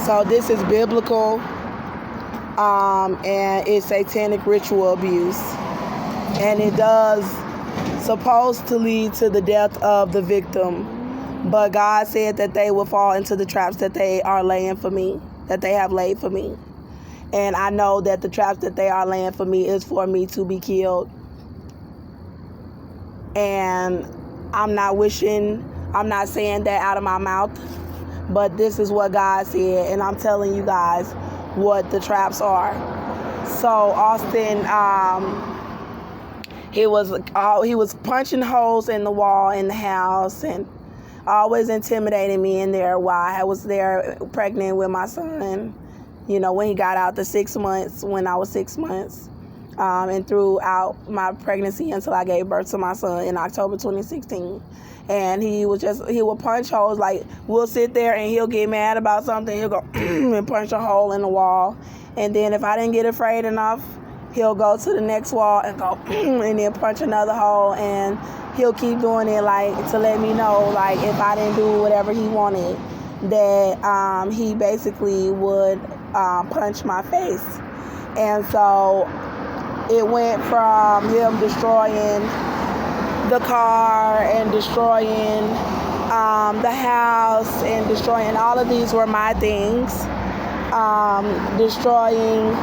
So this is biblical, and it's satanic ritual abuse. And it does supposed to lead to the death of the victim. But God said that they will fall into the traps that they are laying for me, that they have laid for me. And I know that the traps that they are laying for me is for me to be killed. And I'm not saying that out of my mouth, but this is what God said, and I'm telling you guys what the traps are. So Austin, he was punching holes in the wall in the house and always intimidating me in there while I was there pregnant with my son. You know, when he got out the 6 months, when I was 6 months, and throughout my pregnancy until I gave birth to my son in October 2016. And he would punch holes. Like, we'll sit there and he'll get mad about something. He'll go and punch a hole in the wall. And then if I didn't get afraid enough, he'll go to the next wall and go and then punch another hole. And he'll keep doing it, like, to let me know, like, if I didn't do whatever he wanted, that he basically would punch my face. And so it went from him destroying the car and destroying the house and destroying all of these were my things, destroying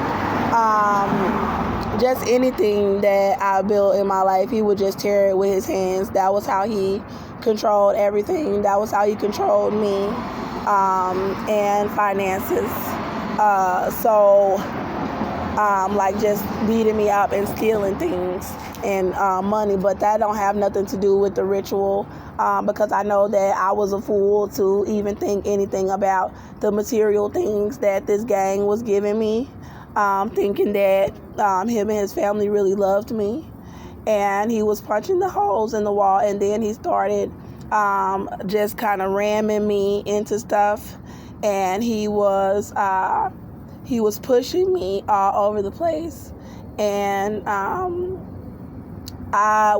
just anything that I built in my life. He would just tear it with his hands. That was how he controlled everything. That was how he controlled me, and finances. Like just beating me up and stealing things and money, but that don't have nothing to do with the ritual, because I know that I was a fool to even think anything about the material things that this gang was giving me, thinking that him and his family really loved me. And he was punching the holes in the wall, and then he started just kind of ramming me into stuff, and he was pushing me all over the place. And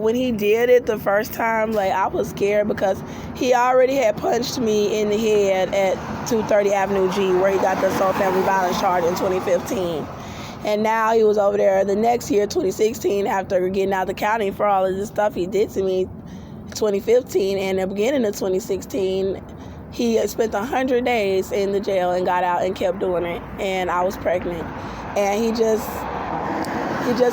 when he did it the first time, like, I was scared because he already had punched me in the head at 230 Avenue G, where he got the assault family violence charge in 2015. And now he was over there the next year, 2016, after getting out of the county for all of this stuff he did to me, 2015, and the beginning of 2016. He spent 100 days in the jail and got out and kept doing it. And I was pregnant. And he just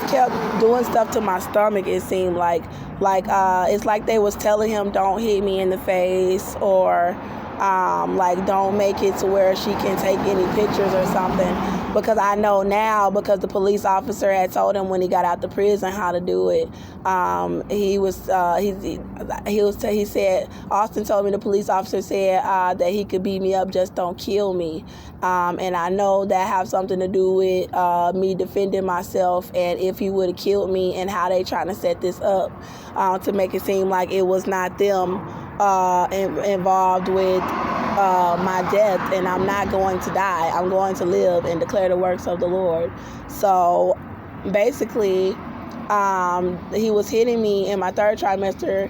kept doing stuff to my stomach, it seemed like. It's like they was telling him, don't hit me in the face, or like, don't make it to where she can take any pictures or something. Because I know now, because the police officer had told him when he got out the prison how to do it. He said, Austin told me, the police officer said that he could beat me up, just don't kill me. And I know that have something to do with me defending myself, and if he would have killed me, and how they trying to set this up to make it seem like it was not them involved with my death. And I'm not going to die. I'm going to live and declare the works of the Lord. So basically, he was hitting me in my third trimester.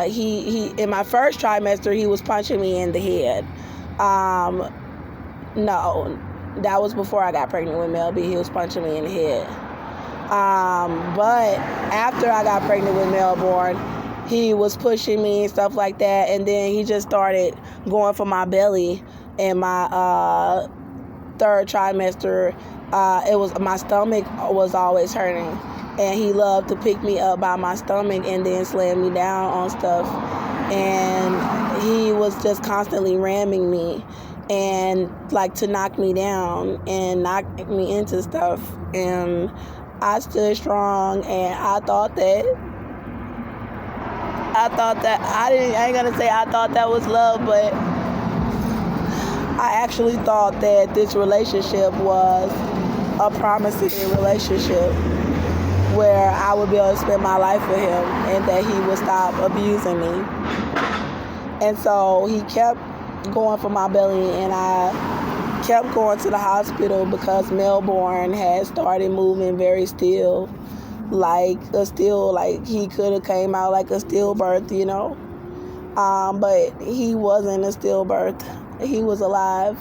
He in my first trimester, he was punching me in the head. No, that was before I got pregnant with Mel B. He was punching me in the head. But after I got pregnant with Melbourne, he was pushing me and stuff like that. And then he just started going for my belly in my third trimester. My stomach was always hurting. And he loved to pick me up by my stomach and then slam me down on stuff. And he was just constantly ramming me, and like to knock me down and knock me into stuff. And I stood strong, and I thought that I ain't gonna say I thought that was love, but I actually thought that this relationship was a promising relationship where I would be able to spend my life with him, and that he would stop abusing me. And so he kept going for my belly, and I kept going to the hospital because Melbourne had started moving very still, like he could have came out like a stillbirth, you know. But he wasn't a stillbirth. He was alive.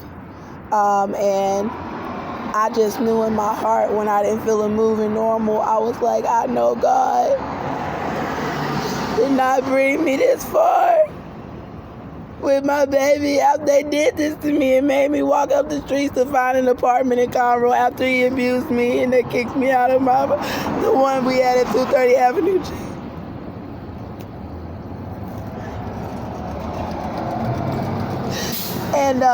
And I just knew in my heart when I didn't feel it moving normal, I was like, I know God did not bring me this far with my baby after they did this to me and made me walk up the streets to find an apartment in Conroe after he abused me and they kicked me out of the one we had at 230 Avenue G. And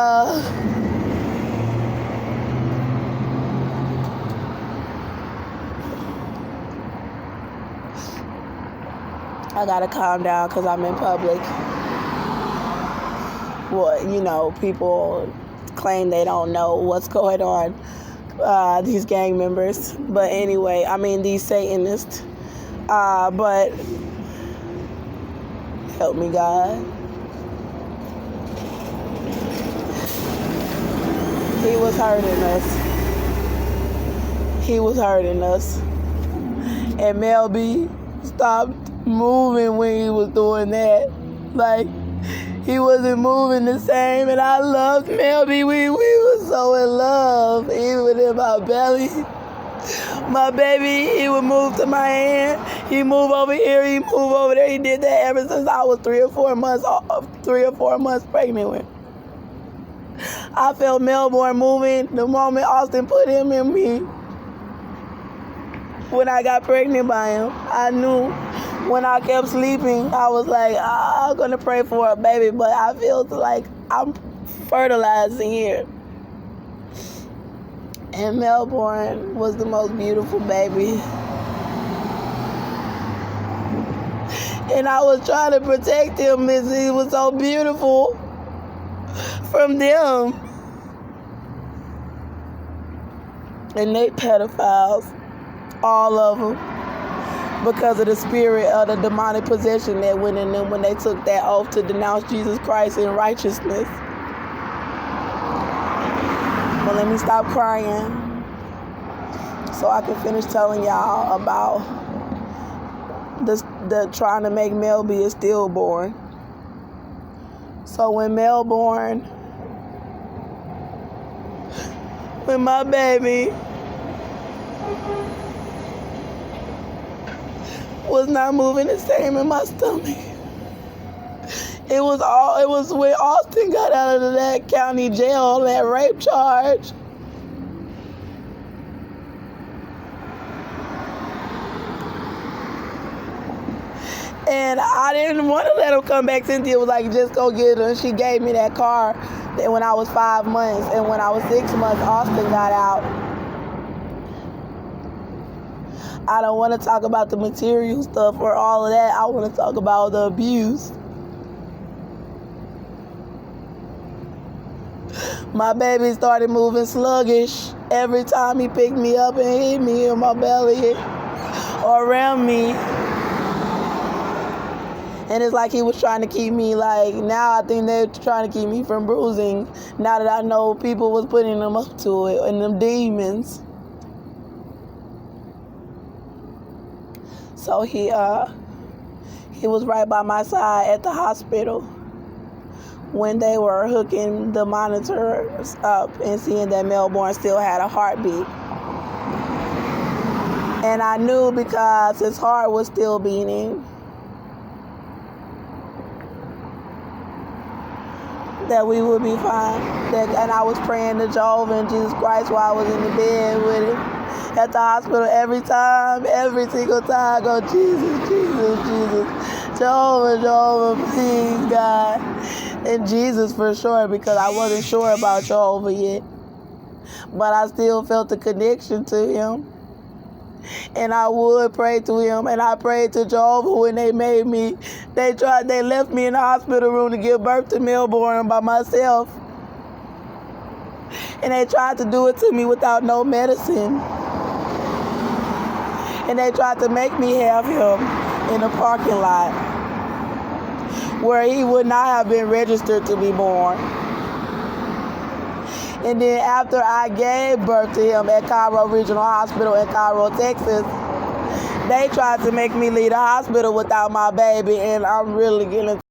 I gotta calm down because I'm in public. Well, people claim they don't know what's going on, these gang members. But anyway, these Satanists. But help me, God. He was hurting us. And Mel B stopped moving when he was doing that. Like, he wasn't moving the same, and I loved Mel B. We were so in love, even in my belly. My baby, he would move to my hand. He move over here, he move over there. He did that ever since I was 3 or 4 months pregnant with him. I felt Melbourne moving the moment Austin put him in me. When I got pregnant by him, I knew when I kept sleeping, I was like, I'm going to pray for a baby, but I feel like I'm fertilizing here. And Melbourne was the most beautiful baby. And I was trying to protect him because he was so beautiful from them. And they pedophiles, all of them, because of the spirit of the demonic possession that went in them when they took that oath to denounce Jesus Christ in righteousness. But let me stop crying so I can finish telling y'all about the trying to make Mel be a stillborn. So when my baby was not moving the same in my stomach, it was when Austin got out of that county jail, that rape charge. And I didn't want to let him come back. Cynthia was like, just go get her. She gave me that car when I was 5 months. And when I was 6 months, Austin got out. I don't want to talk about the material stuff or all of that. I want to talk about the abuse. My baby started moving sluggish every time he picked me up and hit me in my belly or around me. And it's like he was trying to keep me, like, now I think they're trying to keep me from bruising, now that I know people was putting them up to it, and them demons. So he was right by my side at the hospital when they were hooking the monitors up and seeing that Melbourne still had a heartbeat. And I knew because his heart was still beating that we would be fine. And I was praying to Jehovah and Jesus Christ while I was in the bed with him at the hospital every single time. I go, Jesus, Jesus, Jesus. Jehovah, please, God. And Jesus for sure, because I wasn't sure about Jehovah yet. But I still felt the connection to him. And I would pray to him, and I prayed to Jehovah when they made me. They left me in the hospital room to give birth to Melbourne by myself. And they tried to do it to me without no medicine. And they tried to make me have him in a parking lot where he would not have been registered to be born. And then after I gave birth to him at Cairo Regional Hospital in Cairo, Texas, they tried to make me leave the hospital without my baby, and I'm really getting